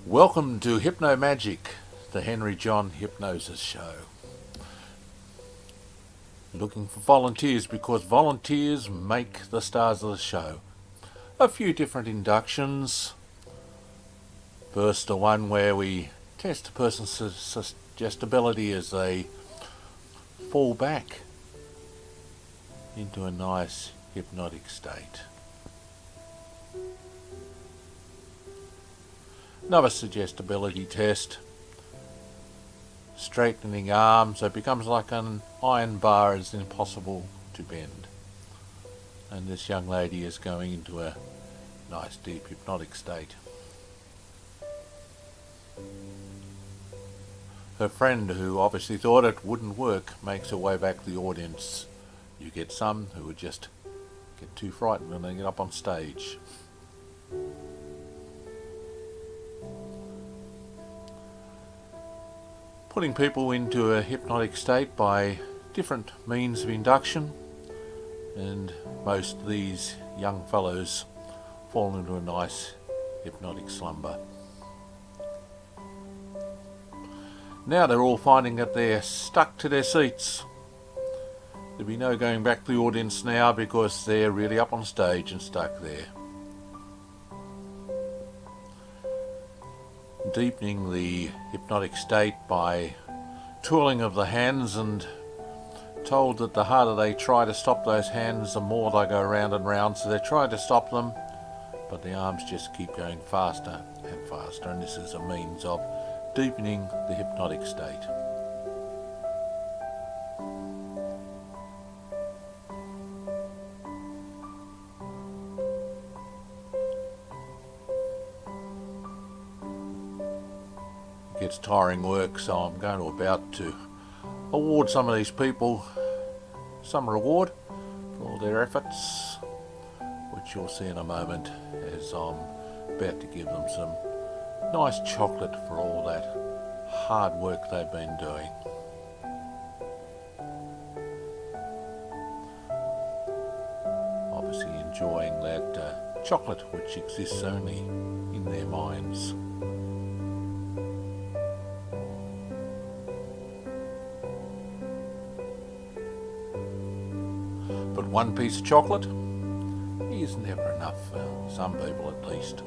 Welcome to Hypno Magic, the Henry John Hypnosis Show. Looking for volunteers because volunteers make the stars of the show. A few different inductions. First, the one where we test a person's suggestibility as they fall back into a nice hypnotic state. Another suggestibility test, straightening arms so it becomes like an iron bar is impossible to bend. And this young lady is going into a nice deep hypnotic state. Her friend, who obviously thought it wouldn't work, makes her way back to the audience. You get some who would just get too frightened when they get up on stage. Putting people into a hypnotic state by different means of induction, and most of these young fellows fall into a nice hypnotic slumber. Now they're all finding that they're stuck to their seats. There'll be no going back to the audience now because they're really up on stage and stuck there. Deepening the hypnotic state by twirling of the hands, and told that the harder they try to stop those hands, the more they go round and round. So they try to stop them, but the arms just keep going faster and faster, and this is a means of deepening the hypnotic state. It's tiring work, so I'm going about to award some of these people some reward for all their efforts, which you'll see in a moment as I'm about to give them some nice chocolate for all that hard work they've been doing. Obviously enjoying that chocolate which exists only in their minds. But one piece of chocolate is never enough for some people at least.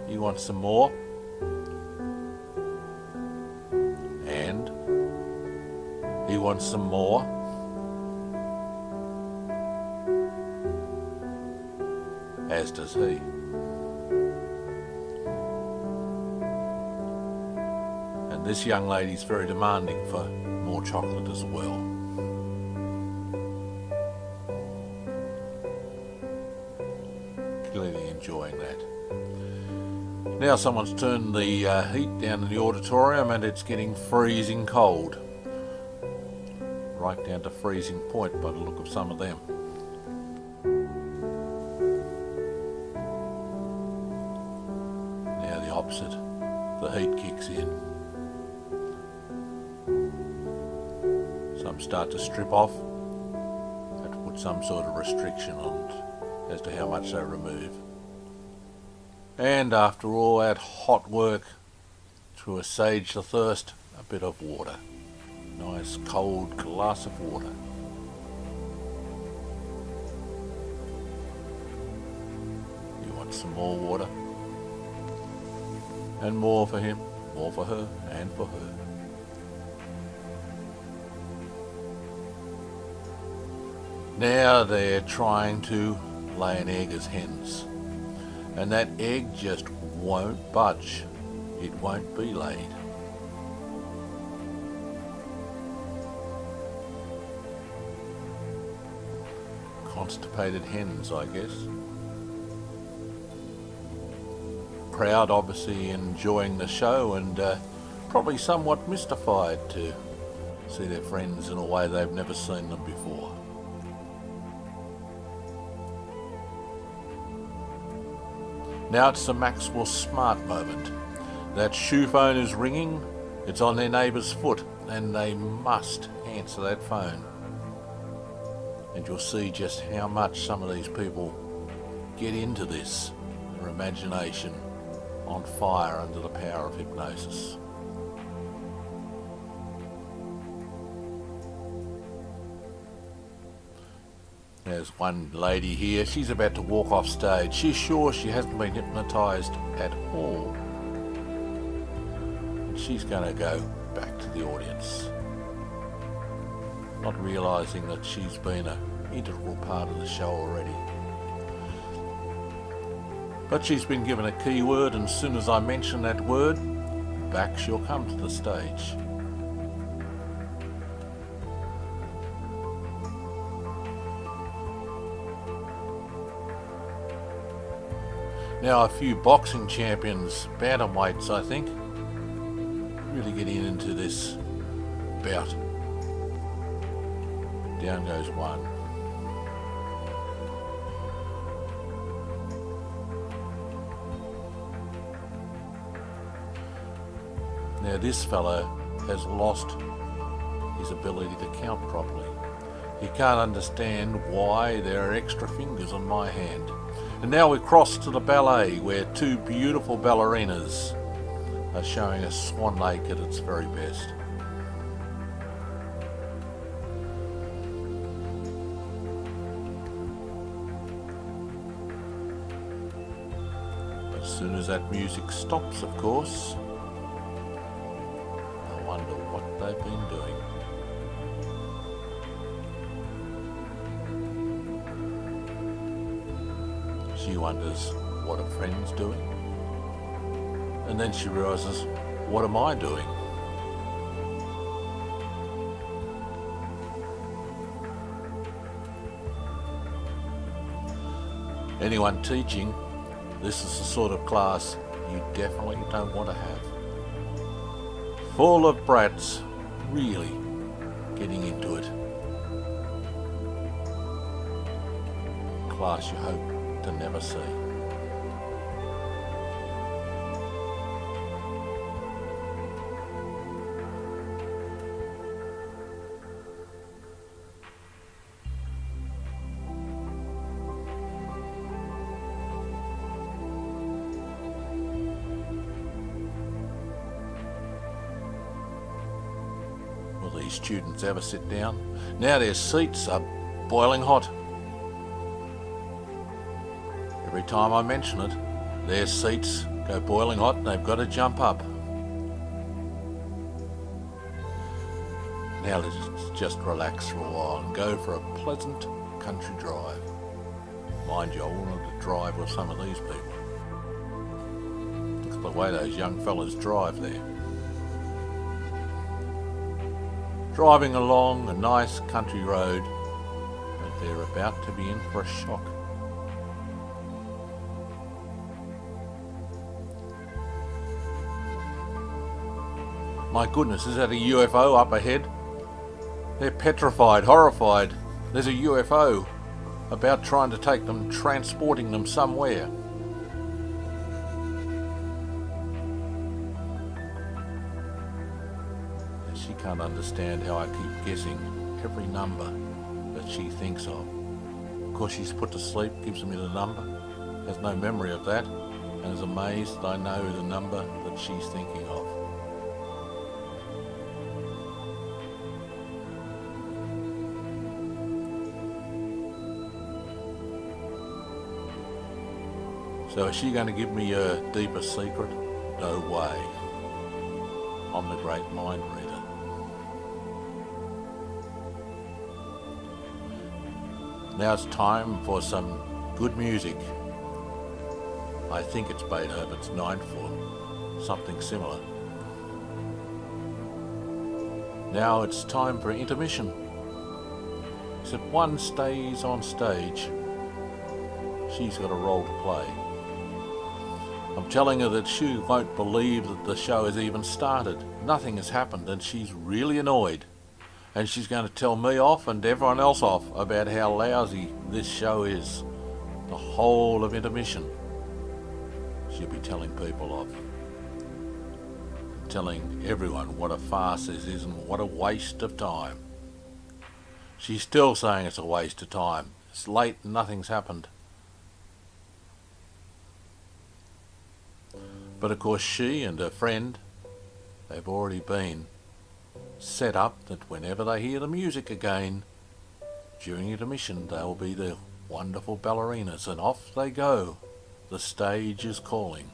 You want some more? And he wants some more. As does he. And this young lady's very demanding for more chocolate as well. Clearly enjoying that. Now someone's turned the heat down in the auditorium and it's getting freezing cold. Right down to freezing point by the look of some of them. Now the opposite, the heat kicks in. Some start to strip off. Have to put some sort of restriction on as to how much they remove. And after all that hot work, to assuage the thirst, a bit of water. Nice cold glass of water. You want some more water? And more for him, more for her, and for her. Now they're trying to lay an egg as hens, and that egg just won't budge. It won't be laid. Constipated hens, I guess. Crowd obviously enjoying the show and probably somewhat mystified to see their friends in a way they've never seen them before. Now it's the Maxwell Smart moment. That shoe phone is ringing, it's on their neighbour's foot, and they must answer that phone. And you'll see just how much some of these people get into this, their imagination, on fire under the power of hypnosis. There's one lady here, she's about to walk off stage. She's sure she hasn't been hypnotised at all. And she's going to go back to the audience, not realising that she's been an integral part of the show already. But she's been given a keyword, and as soon as I mention that word, back she'll come to the stage. Now a few boxing champions, bantamweights I think, really getting into this bout. Down goes one. Now this fellow has lost his ability to count properly. He can't understand why there are extra fingers on my hand. And now we cross to the ballet, where two beautiful ballerinas are showing us Swan Lake at its very best. As soon as that music stops, of course, I wonder what they've been doing. She wonders what her friend's doing, and then she realises, what am I doing? Anyone teaching, this is the sort of class you definitely don't want to have. Full of brats really getting into it. Class you hope to never see. Will these students ever sit down? Now their seats are boiling hot. Every time I mention it, their seats go boiling hot and they've got to jump up. Now let's just relax for a while and go for a pleasant country drive. Mind you, I wanted to drive with some of these people. Look at the way those young fellas drive there. Driving along a nice country road, but they're about to be in for a shock. My goodness, is that a UFO up ahead? They're petrified, horrified. There's a UFO about trying to take them, transporting them somewhere. And she can't understand how I keep guessing every number that she thinks of. Of course, she's put to sleep, gives me the number, has no memory of that, and is amazed that I know the number that she's thinking of. So is she going to give me her deepest secret? No way. I'm the great mind reader. Now it's time for some good music. I think it's Beethoven's Ninth, something similar. Now it's time for intermission. Except one stays on stage. She's got a role to play. I'm telling her that she won't believe that the show has even started. Nothing has happened, and she's really annoyed. And she's going to tell me off and everyone else off about how lousy this show is. The whole of intermission. She'll be telling people off. Telling everyone what a farce this is and what a waste of time. She's still saying it's a waste of time. It's late and nothing's happened. But of course she and her friend, they've already been set up that whenever they hear the music again, during intermission they'll be the wonderful ballerinas, and off they go. The stage is calling.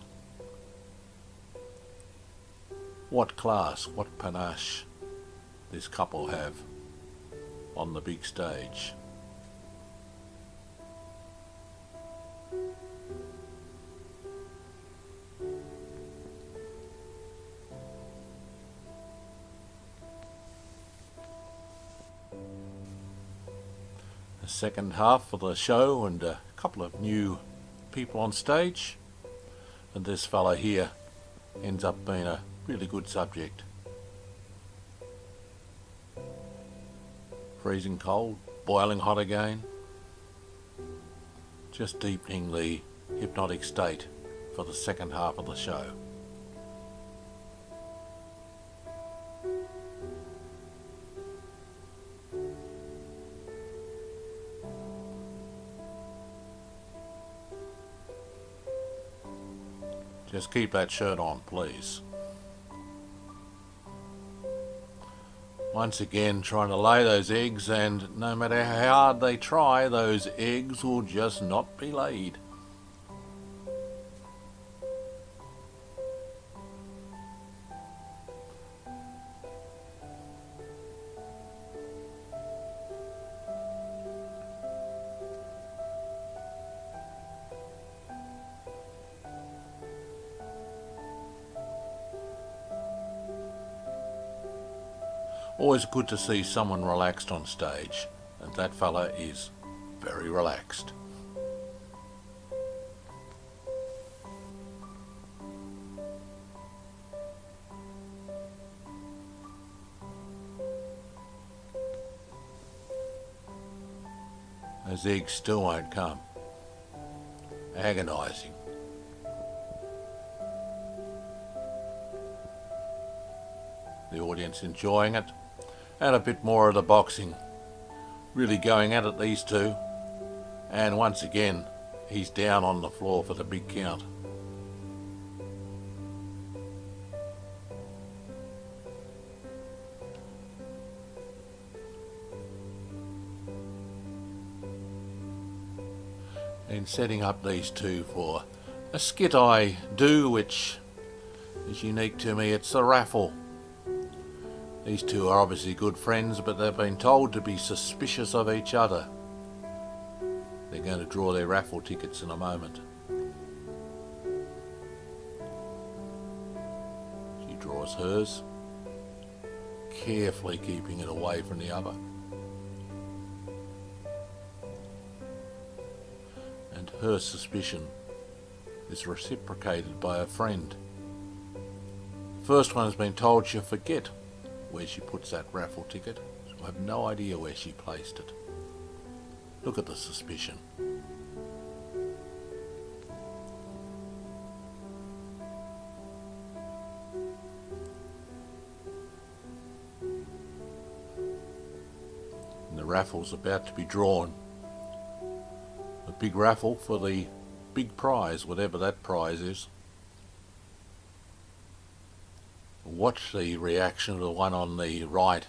What class, what panache this couple have on the big stage. The second half of the show, and a couple of new people on stage, and this fella here ends up being a really good subject. Freezing cold, boiling hot again, just deepening the hypnotic state for the second half of the show. Just keep that shirt on, please. Once again, trying to lay those eggs, and no matter how hard they try, those eggs will just not be laid. Always good to see someone relaxed on stage, and that fella is very relaxed. Those eggs still won't come. Agonising. The audience enjoying it. And a bit more of the boxing. Really going at it, these two. And once again, he's down on the floor for the big count. And setting up these two for a skit I do, which is unique to me. It's a raffle. These two are obviously good friends, but they've been told to be suspicious of each other. They're going to draw their raffle tickets in a moment. She draws hers, carefully keeping it away from the other. And her suspicion is reciprocated by her friend. The first one has been told she'll forget where she puts that raffle ticket. I have no idea where she placed it. Look at the suspicion. And the raffle's about to be drawn. A big raffle for the big prize, whatever that prize is. Watch the reaction of the one on the right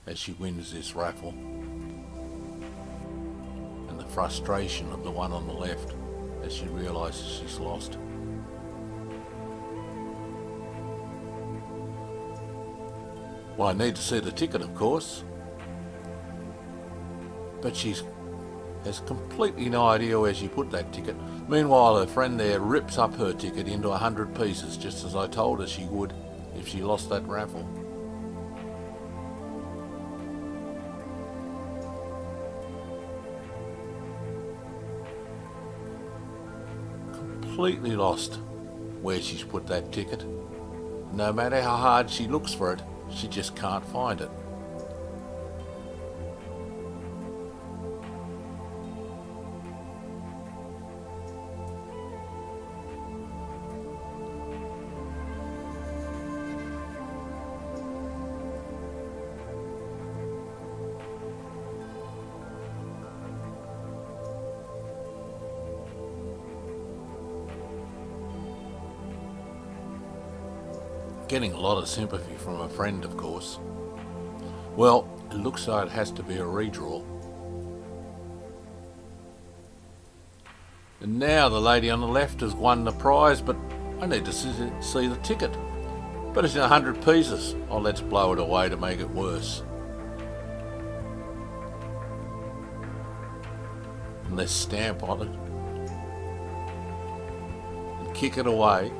as she wins this raffle, and the frustration of the one on the left as she realises she's lost. Well, I need to see the ticket, of course, but she has completely no idea where she put that ticket. Meanwhile, her friend there rips up her ticket into 100 pieces, just as I told her she would if she lost that raffle. Completely lost where she's put that ticket. No matter how hard she looks for it, she just can't find it. Getting a lot of sympathy from a friend, of course. Well, it looks like it has to be a redraw. And now the lady on the left has won the prize, but I need to see the ticket. But it's in 100 pieces. Oh, let's blow it away to make it worse. And let's stamp on it. And kick it away.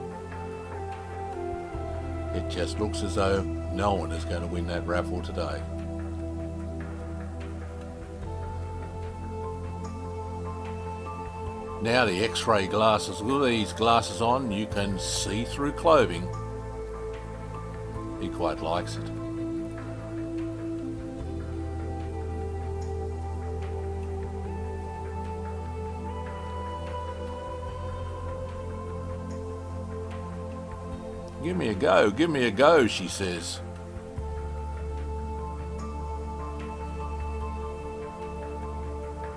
It just looks as though no one is going to win that raffle today. Now the X-ray glasses. With these glasses on, you can see through clothing. He quite likes it. Give me a go, she says.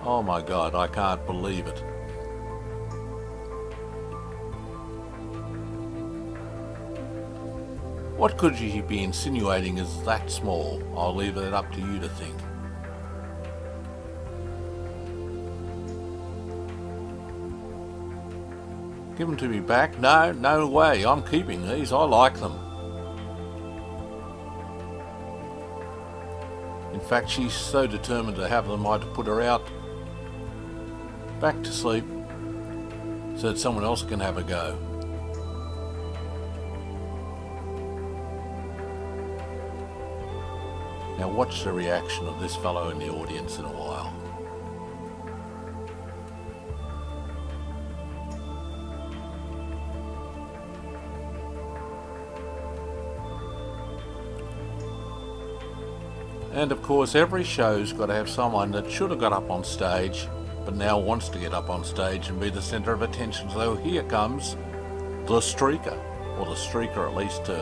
Oh my God, I can't believe it. What could she be insinuating is that small? I'll leave it up to you to think. Give them to me back? No, no way. I'm keeping these. I like them. In fact, she's so determined to have them, I had to put her out back to sleep so that someone else can have a go. Now watch the reaction of this fellow in the audience in a while. And of course every show's got to have someone that should have got up on stage but now wants to get up on stage and be the centre of attention. So here comes the streaker, or the streaker at least to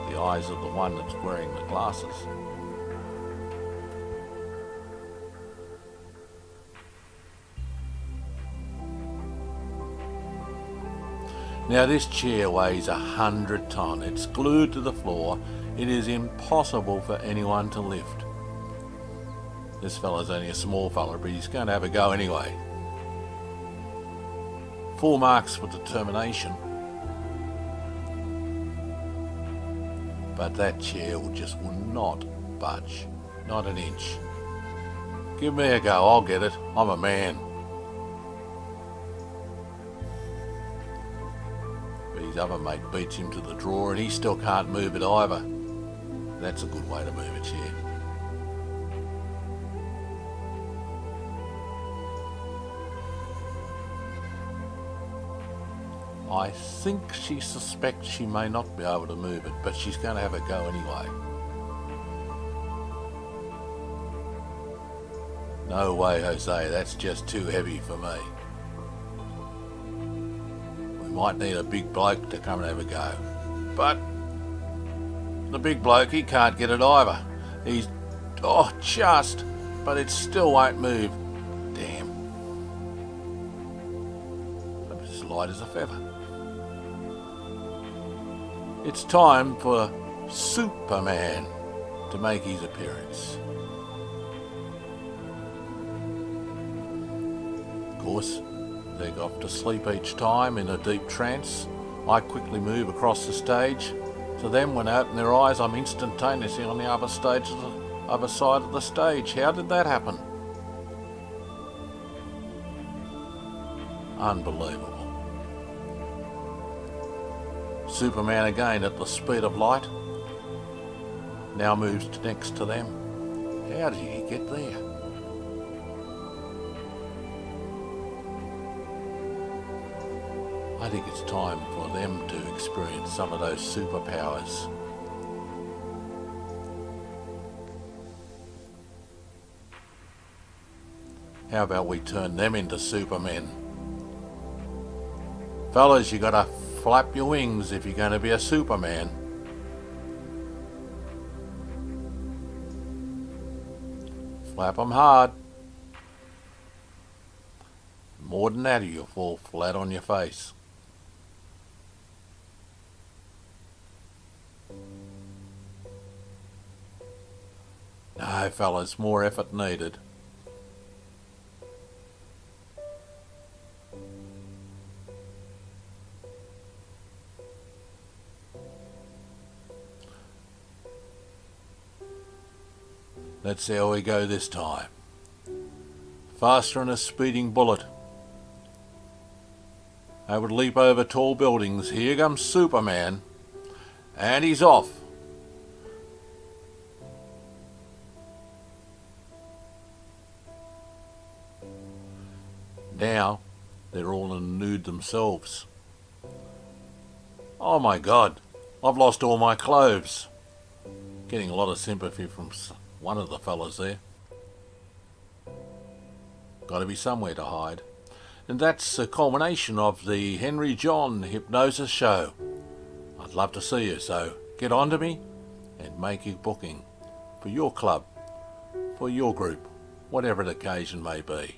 the eyes of the one that's wearing the glasses. Now this chair weighs 100 tonnes. It's glued to the floor. It is impossible for anyone to lift. This fella's only a small fella, but he's going to have a go anyway. Full marks for determination. But that chair will not budge. Not an inch. Give me a go, I'll get it. I'm a man. But his other mate beats him to the drawer and he still can't move it either. That's a good way to move a chair. I think she suspects she may not be able to move it, but she's going to have a go anyway. No way, Jose, that's just too heavy for me. We might need a big bloke to come and have a go. But the big bloke, he can't get it either. He's, just, but it still won't move. Damn. It's as light as a feather. It's time for Superman to make his appearance. Of course, they go off to sleep each time in a deep trance. I quickly move across the stage. To them, when they open their eyes, I'm instantaneously on the other side of the stage. How did that happen? Unbelievable. Superman again at the speed of light. Now moves next to them. How did he get there? I think it's time for them to experience some of those superpowers. How about we turn them into supermen? Fellas, you gotta flap your wings if you're going to be a Superman. Flap them hard. More than that, you'll fall flat on your face. go, fellas. More effort needed. Let's see how we go this time. Faster than a speeding bullet. I would leap over tall buildings. Here comes Superman. And he's off. Now, they're all in the nude themselves. Oh my God, I've lost all my clothes. Getting a lot of sympathy from one of the fellas there. Got to be somewhere to hide. And that's a culmination of the Henry John Hypnosis Show. I'd love to see you, so get on to me and make a booking for your club, for your group, whatever the occasion may be.